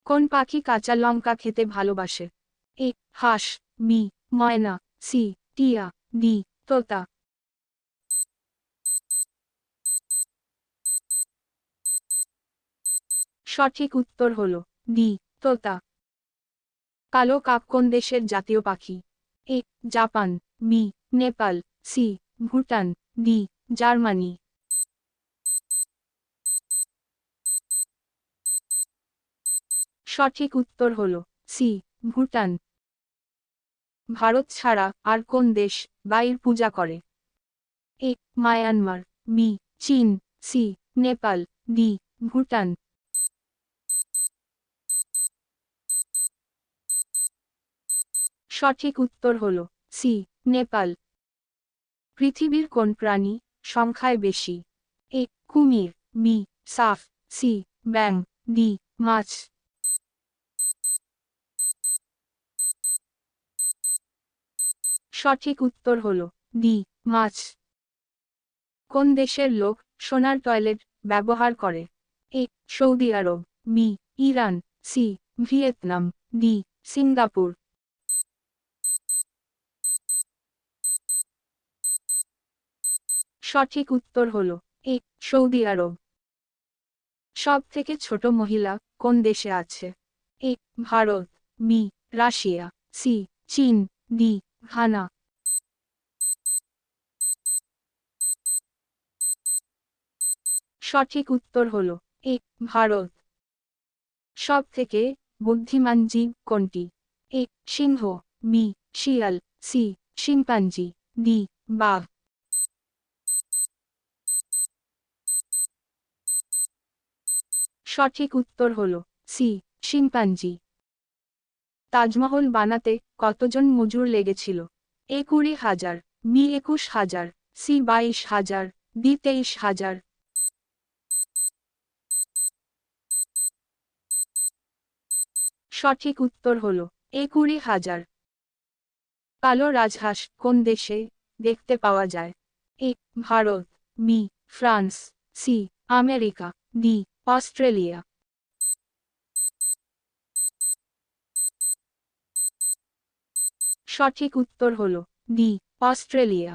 কোন পাখি কাঁচা লঙ্কা খেতে ভালোবাসে? এ হাঁস, বি ময়না, সি টিয়া, ডি তোতা। সঠিক উত্তর হলো ডি তোতা। কালো কাক কোন দেশের জাতীয় পাখি? A Japan, B Nepal, C Bhutan, D Germany. সঠিক উত্তর হলো সি ভুটান। ভারত ছাড়া আর কোন দেশ গাইর পূজা করে? এ মায়ানমার, বি চীন, সি নেপাল, ডি ভুটান। সঠিক উত্তর হলো সি নেপাল। পৃথিবীর কোন প্রাণী সংখ্যায় বেশি? এ কুমির, বি সাপ, সি ব্যাঙ, ডি মাছ। সঠিক উত্তর হলো ডি মাছ। কোন দেশের লোক সোনার টয়লেট ব্যবহার করে? A Saudi Arab, B Iran, C Vietnam, D Singapore. সঠিক উত্তর হলো এ সৌদি আরব। সব থেকে ছোট মহিলা কোন দেশে আছে? এ ভারত, বি রাশিয়া, সি চীন, ডি ঘানা। সঠিক উত্তর হলো এ ভারত। সব থেকে বুদ্ধিমান জীব কোনটি? এ সিংহ, বি শিয়াল, সি শিম্পাঞ্জি, ডি বাঘ। সঠিক উত্তর হলো সি শিম্পাঞ্জি। তাজমহল বানাতে কতজন মজুর লেগেছিল? এ 20,000, বি 21,000, সি 22,000, ডি 23,000। সঠিক উত্তর হলো এ 20,000। কালো রাজহাঁস কোন দেশে দেখতে পাওয়া যায়? A Bharat, B France, C America, D Australia. সঠিক উত্তর হলো ডি অস্ট্রেলিয়া।